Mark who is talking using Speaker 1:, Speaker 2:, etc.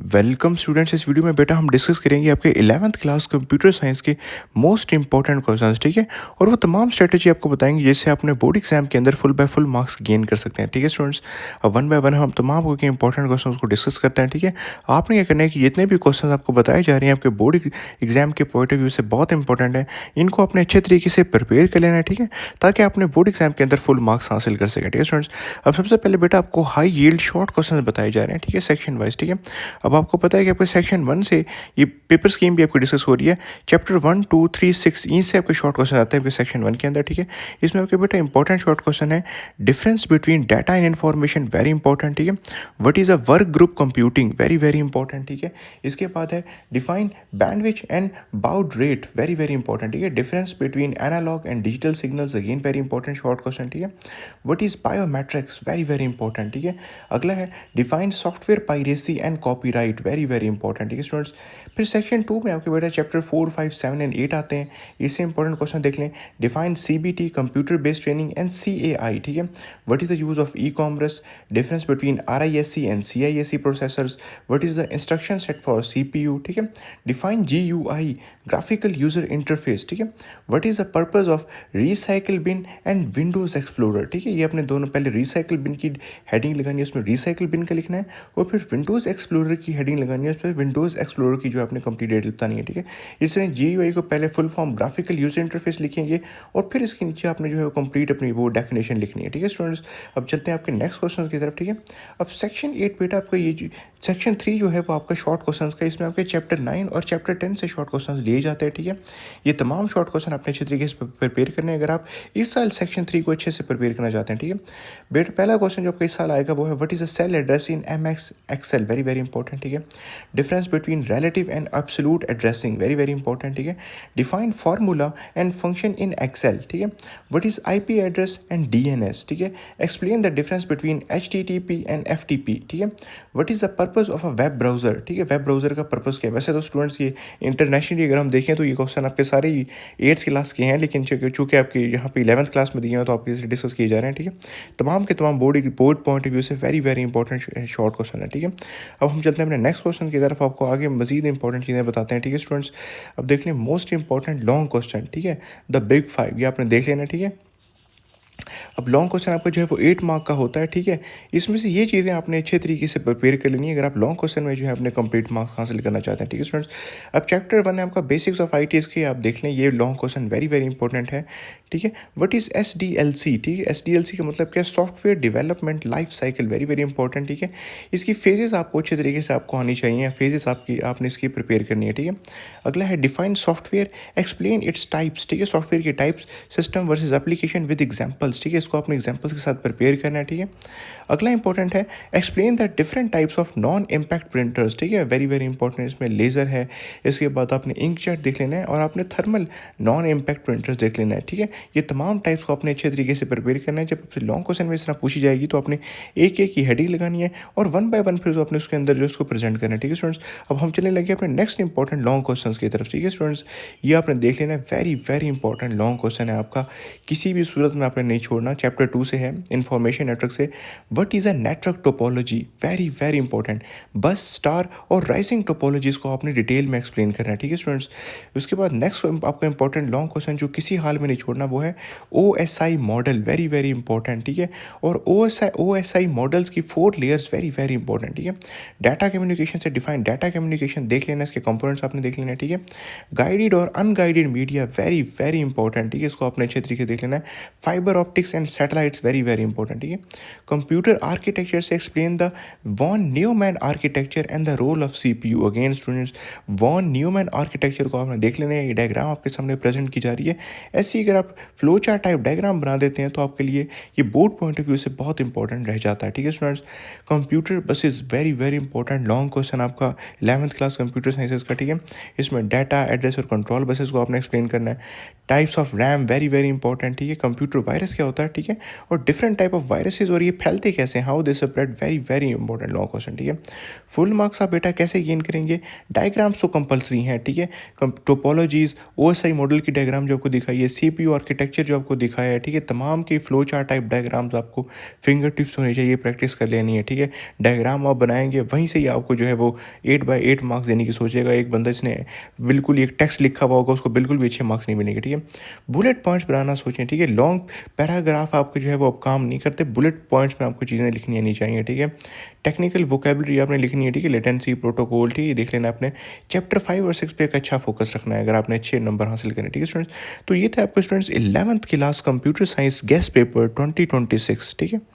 Speaker 1: Welcome students. इस video में बेटा हम डिस्कस करेंगे आपके 11th क्लास कंप्यूटर साइंस के मोस्ट इंपॉर्टेंट क्वेश्चंस, ठीक है। और वो तमाम स्ट्रेटजी आपको बताएंगे जिससे आपने बोर्ड एग्जाम के अंदर full by full marks gain कर सकते हैं, ठीक है स्टूडेंट्स। अब वन बाय वन हम तमाम के इंपॉर्टेंट क्वेश्चन को डिस्कस करते हैं, ठीक है। आपने क्या करना है कि जितने भी क्वेश्चन आपको बताए जा रहे हैं आपके बोर्ड एग्जाम के पॉइंट ऑफ व्यू से बहुत इंपॉर्टेंट है, इनको अपने अच्छे तरीके से प्रिपेयर कर लेना है, ठीक है, ताकि अपने बोर्ड एग्जाम के अंदर फुल मार्क्स हासिल कर सकें, ठीक है स्टूडेंट्स। अब सबसे पहले बेटा आपको हाई यील्ड शॉर्ट क्वेश्चन बताए जा रहे हैं, ठीक है, सेक्शन वाइज, ठीक है। अब आपको पता है कि आपके सेक्शन 1 से ये पेपर स्कीम भी आपकी डिस्कस हो रही है। चैप्टर 1, 2, 3, 6 इनसे आपके शॉर्ट क्वेश्चन आते हैं आपके सेक्शन 1 के अंदर, ठीक है। इसमें आपके बेटा इंपॉर्टेंट शॉर्ट क्वेश्चन है difference between data and information, very important, ठीक है। What is a work group computing, very very important, ठीक है। इसके बाद है define bandwidth and baud rate, very very important, ठीक है। Difference between analog and digital signals, again very important short question, ठीक है। What is biometrics, very very important, ठीक है। अगला है define software piracy and copyright, very very important, ठीक है स्टूडेंट्स। फिर सेक्शन 2 में आपके बेटा चैप्टर 4, 5, 7 एंड 8 आते हैं। इससे इंपॉर्टेंट क्वेश्चन देख लें। Define CBT, computer based training and CAI, ठीक है। What is the use of e commerce, difference between RISC and CISC processors, what is the instruction set for CPU, ठीक है। Define GUI, graphical user interface, ठीक है। What is the purpose of recycle bin and Windows Explorer, ठीक है। ये अपने दोनों पहले रिसाइकिल बिन की हेडिंग लगानी है, उसमें रिसाइकिल बिन का लिखना है, और फिर विंडोज एक्सप्लोरर की हेडिंग लगानी है, उस पर विंडोज एक्सप्लोरर की जो आपने कंप्लीट डिटेल बतानी है, ठीक है। इसलिए जीयूआई को पहले full form graphical user interface लिखेंगे और फिर इसके नीचे आपने जो है कंप्लीट अपनी वो डेफिनेशन लिखनी है, ठीक है स्टूडेंट्स। अब चलते हैं आपके नेक्स्ट क्वेश्चन की तरफ, ठीक है। अब सेक्शन 8 बेटा आपका ये सेक्शन 3 जो है वो आपका शॉर्ट क्वेश्चन का, इसमें आपके चैप्टर 9 और चैप्टर 10 से शॉर्ट क्वेश्चन लिए जाते हैं, ठीक है। ये तमाम शॉर्ट क्वेश्चन अपने अच्छे तरीके से प्रिपेयर करने हैं अगर आप इस साल सेक्शन 3 को अच्छे से प्रिपेयर करना चाहते हैं, ठीक है। बेटा पहला क्वेश्चन जो आपका इस साल आएगा वो है what is a cell address in M X Excel, very very important, ठीक है। Difference between relative and absolute addressing, very very important, ठीक है। Define formula and function in Excel, ठीक है। What is IP address and DNS, ठीक है। Explain the difference between HTTP and FTP, ठीक है। What is the purpose of a web browser, ठीक है। वेब ब्राउजर का पर्पस क्या है। वैसे तो स्टूडेंट्स ये इंटरनेशनली अगर हम देखें तो ये क्वेश्चन आपके सारे ही 8th क्लास के हैं, लेकिन चूंकि आपके यहाँ पे 11th क्लास में दिए हैं तो आपके डिस्कस किए जा रहे हैं, ठीक है। तमाम के तमाम बोर्ड पॉइंट ऑफ व्यू से very very important short question है, ठीक है। अब हम चलते हैं अपने नेक्स्ट क्वेश्चन की तरफ, आपको आगे मजीद इंपॉर्टेंट चीज़ें बताते हैं, ठीक है स्टूडेंट्स। अब देख लें मोस्ट इंपॉर्टेंट लॉन्ग क्वेश्चन, ठीक है, द बिग 5, ये आपने देख लेना, ठीक है। अब लॉन्ग क्वेश्चन आपका जो है वो 8 मार्क का होता है, ठीक है। इसमें से ये चीज़ें आपने अच्छे तरीके से प्रिपेयर कर लेनी है अगर आप लॉन्ग क्वेश्चन में जो है अपने कंप्लीट मार्क्स हासिल करना चाहते हैं, ठीक है स्टूडेंट्स। अब चैप्टर 1 है आपका बेसिक्स ऑफ आईटीज के, आप देख लें ये long question very very important है, ठीक है। व्हाट इज एसडीएलसी, ठीक है। एसडीएलसी का मतलब क्या है, software development life cycle, very very important, ठीक है। इसकी फेजेस आपको अच्छे तरीके से आपको आनी चाहिए, फेजेस आपने इसकी प्रिपेयर करनी है, ठीक है। अगला है define software, explain its types, ठीक है। सॉफ्टवेयर के types, system versus application with examples, ठीक है। इसको अपने एग्जाम्पल्स के साथ प्रिपेयर करना है, ठीक है। अगला इंपॉर्टेंट है explain the different types of non impact printers, ठीक है। वेरी वेरी इंपॉर्टेंट, इसमें लेज़र है, इसके बाद आपने इंकजेट देख लेना है और आपने थर्मल नॉन इम्पैक्ट प्रिंटर्स देख लेना है, ठीक है। ये तमाम टाइप्स को अपने अच्छे तरीके से प्रिपेयर करना है। जब आपसे लॉन्ग क्वेश्चन में इस तरह पूछी जाएगी तो आपने एक एक की हेडिंग लगानी है और वन बाय वन फिर जो आपने उसके अंदर जो उसको प्रेजेंट करना है, ठीक है स्टूडेंट्स। अब हम चलने लगे अपने नेक्स्ट इंपॉर्टेंट लॉन्ग क्वेश्चन की तरफ, ठीक है स्टूडेंट्स। ये आपने देख लेना है, very very important long question है आपका, किसी भी सूरत में आपने नहीं छोड़ना। चैप्टर 2 से है, इंफॉर्मेशन नेटवर्क से। What is a network topology, very very important. बस, स्टार और राइजिंग टोपोलॉजीज को आपने डिटेल में एक्सप्लेन करना है, ठीक है स्टूडेंट्स। उसके बाद नेक्स्ट आपका इंपॉर्टेंट लॉन्ग क्वेश्चन जो किसी हाल में नहीं छोड़ना वो है OSI model, very very important, ठीक है। और ओएसआई मॉडल्स की 4 लेयर्स, वेरी वेरी इंपॉर्टेंट, ठीक है। डाटा कम्युनिकेशन से डिफाइन डाटा कम्युनिकेशन देख लेना, इसके कंपोनेंट्स आपने देख लेना है, ठीक है। गाइडेड और unguided media, very very important, ठीक है। इसको आपने अच्छे तरीके से देख लेना है। Fibre optics and satellites, very very important, ठीक है। कंप्यूटर आर्किटेक्चर से explain the von Neumann architecture and the role of CPU, again students von Neumann architecture को आपने देख लेना है। ये डायग्राम आपके सामने प्रेजेंट की जा रही है। ऐसी अगर आप फ्लो चार्ट टाइप डायग्राम बना देते हैं तो आपके लिए ये बोर्ड पॉइंट ऑफ व्यू से बहुत इंपॉर्टेंट रह जाता है, ठीक है students. Computer buses, very very important long question आपका 11th क्लास कंप्यूटर साइंसेज का, ठीक है। इसमें डाटा एड्रेस और कंट्रोल बसेस को आपने एक्सप्लेन करना है। Types of RAM, very very important, ठीक है। कंप्यूटर वायरस क्या होता है, ठीक है, और डिफरेंट टाइप ऑफ वायरसेस और ये फैलते कैसे हैं, how they spread, very very important long question, ठीक है। फुल मार्क्स आप बेटा कैसे गेन करेंगे, डायग्राम्स तो कंपलसरी हैं, ठीक है, टोपोलॉजीज, ओएसआई मॉडल की डायग्राम जो आपको दिखाई है, सीपीयू आर्किटेक्चर जो आपको दिखाया है, ठीक है, तमाम की फ्लो चार्ट टाइप डायग्राम्स आपको फिंगर टिप्स होने चाहिए, प्रैक्टिस कर लेनी है, ठीक है। डायग्राम आप बनाएंगे वहीं से ही आपको जो है वो 8/8 मार्क्स देने की सोचेगा। एक बंदा इसने बिल्कुल एक टेक्स्ट लिखा हुआ होगा, उसको बिल्कुल भी अच्छे मार्क्स नहीं मिलेंगे, ठीक है। बुलेट पॉइंट्स बनाना सोचें, ठीक है, लॉन्ग पैराग्राफ आपके जो है वो अब काम नहीं करते, बुलेट पॉइंट्स में आपको चीज़ें लिखनी आनी चाहिए, ठीक है। टेक्निकल वोकेबलरी आपने लिखनी है, ठीक है, लेटेंसी प्रोटोकॉल, ठीक है, देख लेना आपने। चैप्टर 5 और 6 पे एक अच्छा फोकस रखना है अगर आपने अच्छे नंबर हासिल करने, ठीक है स्टूडेंट्स। तो ये थे आपके students 11th class computer science guest paper 2026, ठीक है।